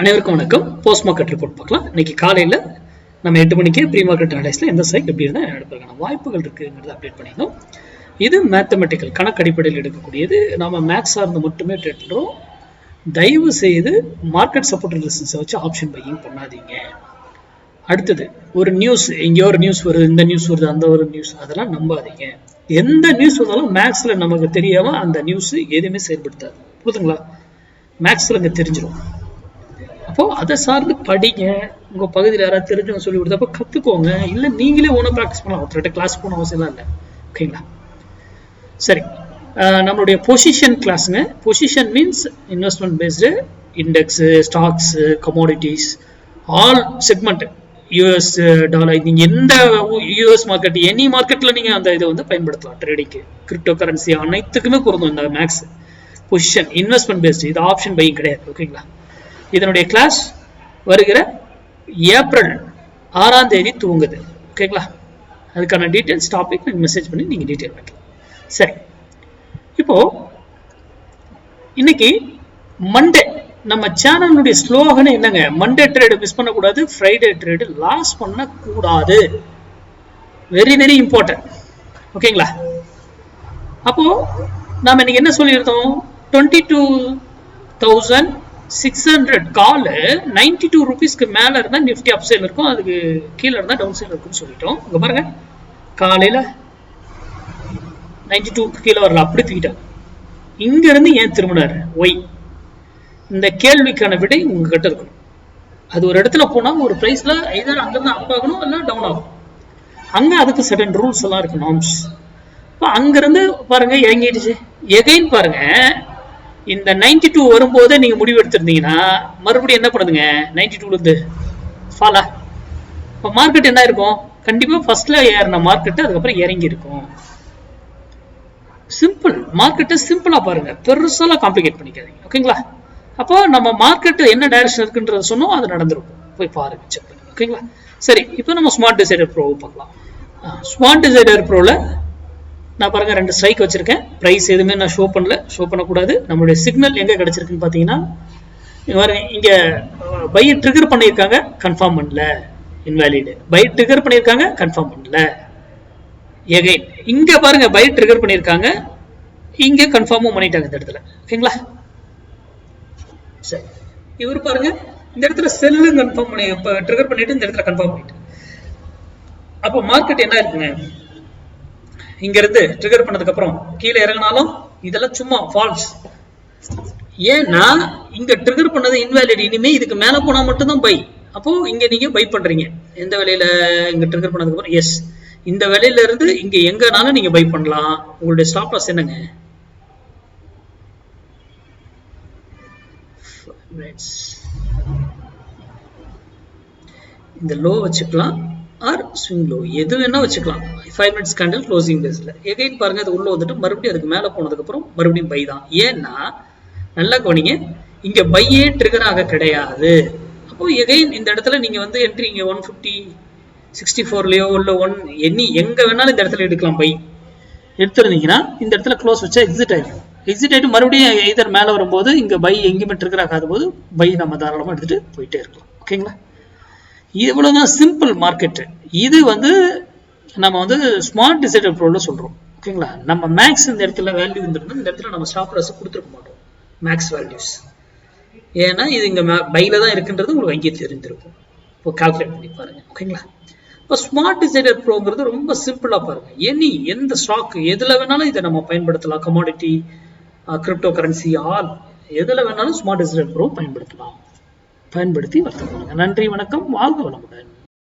அனைவருக்கும் வணக்கம். Post market report பார்க்கலாம். இன்னைக்கு காலையில் நம்ம 8 மணிக்கு ப்ரீ மார்க்கெட் அனலைஸ்ல எந்த சைட் எப்படி இருந்தால் எடுப்பதற்கான வாய்ப்புகள் இருக்குங்கிறத அப்டேட் பண்ணியிருந்தோம். இது மேத்தமெட்டிக்கல் கணக்கு அடிப்படையில் எடுக்கக்கூடியது. நம்ம மேக்ஸ் சார்ந்து மட்டுமே ட்ரேட் பண்ணுறோம். தயவு செய்து மார்க்கெட் சப்போர்ட் ரெசிஸ்டன்ஸை வச்சு ஆப்ஷன் பையிங் பண்ணாதீங்க. அடுத்தது ஒரு நியூஸ், எங்கேயோ ஒரு நியூஸ் வருது, இந்த நியூஸ் வருது, அந்த ஒரு நியூஸ், அதெல்லாம் நம்பாதீங்க. எந்த நியூஸ் வந்தாலும் மேக்ஸ்ல நமக்கு தெரியாம அந்த நியூஸ் எதுவுமே செயல்படுத்தாது. புரியுதுங்களா? மேக்ஸ்ல இங்க தெரிஞ்சிடும். அப்போ அதை சார்ந்து படிங்க. உங்க பகுதியில் யாராவது தெரிஞ்சவங்க சொல்லி கொடுத்தப்ப கத்துக்கோங்க. இல்லை நீங்களே ஒன்றும் ப்ராக்டிஸ் பண்ணலாம். ஒருத்தர்கிட்ட கிளாஸ் போன அவசியம் இல்லை. ஓகேங்களா? சரி, நம்மளுடைய பொசிஷன் கிளாஸுங்க. Position means investment based index, stocks, commodities, all segment, US dollar, நீங்க எந்த யூஎஸ் மார்க்கெட், எனி மார்க்கெட்ல நீங்க அந்த இதை வந்து பயன்படுத்தலாம். ட்ரேடிங்க்கு, கிரிப்டோ கரன்சி அனைத்துக்குமே பொருந்தும் இந்த மேக்ஸ். பொசிஷன் இன்வெஸ்ட்மெண்ட் பேஸ்டு, இது ஆப்ஷன் பையிங் கிடையாது. ஓகேங்களா? இதனுடைய கிளாஸ் வருகிற ஏப்ரல் 6ஆம் தேதி துவங்குது. ஓகேங்களா? அதுக்கான டீட்டெயில்ஸ் டாபிக் எனக்கு மெசேஜ் பண்ணி நீங்க டீட்டெயில் வைக்கலாம். சரி, இப்போ இன்னைக்கு மண்டே நம்ம சேனலுடைய ஸ்லோகன் என்னங்க? மண்டே ட்ரேடு மிஸ் பண்ணக்கூடாது, ஃப்ரைடே ட்ரேடு லாஸ் பண்ணக்கூடாது. Very very important. ஓகேங்களா? அப்போ நாம இன்னைக்கு என்ன சொல்லியிருந்தோம்? 22,600 கால் 92 ரூபீஸ்க்கு மேல இருந்தா நிஃப்டி அப் சேல் இருக்கும், அதுக்கு கீழே இருந்தா டவுன் சேல் இருக்கும்னு சொல்லிட்டோம். இங்க பாருங்க, காலையில 92 கீழே வரல, அப்படி தூக்கிட்டோம். இங்க இருந்து ஏன் திரும்பினாரு? ஒய்? இந்த கேள்விக்கான விடை உங்ககிட்ட இருக்கணும். அது ஒரு இடத்துல போனா ஒரு பிரைஸ்ல எதர் அங்கிருந்து அப் ஆகணும் இல்ல டவுன் ஆகும். அங்க அதுக்கு சடன் ரூல்ஸ் எல்லாம் இருக்கு, நார்ம்ஸ். அங்க இருந்து பாருங்க இறங்கிடுச்சு. எகைன் பாருங்க, இந்த 92 வரும்போது நீங்க முடிவு எடுத்திருந்தீங்கன்னா மறுபடியும் என்ன பண்ணுதுங்க? 92ல இருந்து ஃபாலா. இப்போ மார்க்கெட் என்ன இருக்கும்? கண்டிப்பா ஃபர்ஸ்ட்ல ஏறின மார்க்கெட் அதுக்கப்புறம் இறங்கி இருக்கும். சிம்பிள். மார்க்கெட்டை சிம்பிளா பாருங்க, பெருசாலாம் காம்ப்ளிகேட் பண்ணிக்காதீங்க. ஓகேங்களா? அப்போ நம்ம மார்க்கெட் என்ன டைரக்ஷன் இருக்குன்றத சொன்னோம், அது நடந்திருக்கும். போய் பாருங்க, செக் பண்ணி. ஓகேங்களா? சரி, இப்போ நம்ம ஸ்மார்ட் டிசைடர் ப்ரோ பார்க்கலாம். ஸ்மார்ட் டிசைடர் ப்ரோல நான் பாருங்க 2 ஸ்ட்ரைக் வச்சிருக்கேன். பிரைஸ் எதுவுமே நான் ஷோ பண்ணல, ஷோ பண்ணக்கூடாது. நம்மளுடைய சிக்னல் எங்க கிடைச்சிருக்குன்னு பாத்தீங்கன்னா, இங்க பை ட்ரிகர் பண்ணியிருக்காங்க, கன்ஃபார்ம் பண்ணல, இன்வாலிட். பை ட்ரிகர் பண்ணியிருக்காங்க, கன்ஃபார்ம் பண்ணல. எகைன் இங்க பாருங்க, பை ட்ரிகர் பண்ணியிருக்காங்க, இங்க கன்ஃபார்மும் பண்ணிட்டாங்க இந்த இடத்துல. ஓகேங்களா? சரி, இவர் பாருங்க இந்த இடத்துல செல்லு கன்ஃபார்ம் பண்ணி ட்ரிகர் பண்ணிட்டு இந்த இடத்துல கன்ஃபார்ம் பண்ணிட்டு, அப்போ மார்க்கெட் என்ன இருக்குங்க? இங்க இருந்து ட்ரிகர் பண்ணதுக்கு அப்புறம் கீழே இறங்கினாலும் இதெல்லாம் சும்மா ஃபால்ஸ். ஏன்னா இங்க ட்ரிகர் பண்ணது இன்வாலிட். இனிமே இதுக்கு மேல போனா மட்டும்தான் பை. அப்போ இங்க நீங்க பை பண்றீங்க. எந்த வேலையில? இங்க ட்ரிகர் பண்ணதுக்கு அப்புறம் எஸ், இந்த வேலையில இருந்து இங்க எங்கனாலும் நீங்க பை பண்ணலாம். உங்களுடைய ஸ்டாப் லாஸ் என்னங்க? இந்த லோ வச்சுக்கலாம், ஆர் ஸ்விங் லோ, எது வேணா வச்சுக்கலாம். 5 மினிட்ஸ் கேண்டில் க்ளோசிங் பேஸ்ல. எகைன் பாருங்க, அது உள்ள வந்துட்டு மறுபடியும் அதுக்கு மேல போனதுக்கு அப்புறம் மறுபடியும் பை தான். ஏன்னா நல்லா கவனிங்க, இங்க பையே ட்ரிகர் ஆக கிடையாது. அப்போ எகைன் இந்த இடத்துல நீங்க வந்து என்ட்ரி இங்க 150 64லயோ இல்ல எங்க வேணாலும் இந்த இடத்துல எடுக்கலாம். பை எடுத்துருந்தீங்கன்னா இந்த இடத்துல க்ளோஸ் வச்சா எக்ஸிட் ஆயிடும். எக்ஸிட் ஆயிட்டு மறுபடியும் எதர் மேல வரும்போது இங்க பை எங்கேயுமே ட்ரிகர் ஆகாத போது பை நம்ம தாராளமா எடுத்துட்டு போயிட்டே இருக்கலாம். ஓகேங்களா? இவ்வளவுதான் சிம்பிள் மார்க்கெட். இது வந்து நம்ம வந்து ஸ்மார்ட் டிசைடர் ப்ரோல சொல்றோம். ஓகேங்களா? நம்ம மேக்ஸ் இந்த இடத்துல வேல்யூ இருந்திருந்தோம், இந்த இடத்துல நம்ம ஸ்டாப் லாஸ் கொடுத்துருக்க மாட்டோம். மேக்ஸ் வேல்யூஸ் ஏன்னா இது இங்க பைல தான் இருக்குன்றது உங்களுக்கு அங்கேயே தெரிஞ்சிருக்கும். இப்போ கால்குலேட் பண்ணி பாருங்க. ஓகேங்களா? இப்போ ஸ்மார்ட் டிசைடர் ப்ரோங்கிறது ரொம்ப சிம்பிளா பாருங்க. எந்த ஸ்டாக் எதுல வேணாலும் இதை நம்ம பயன்படுத்தலாம். கமாடிட்டி, கிரிப்டோ கரன்சி, ஆல் எதுல வேணாலும் ஸ்மார்ட் டிசைடர் ப்ரோ பயன்படுத்தலாம். பயன்படுத்தி வர்த்தகம். நன்றி, வணக்கம், வாழ்க வளமுடன்.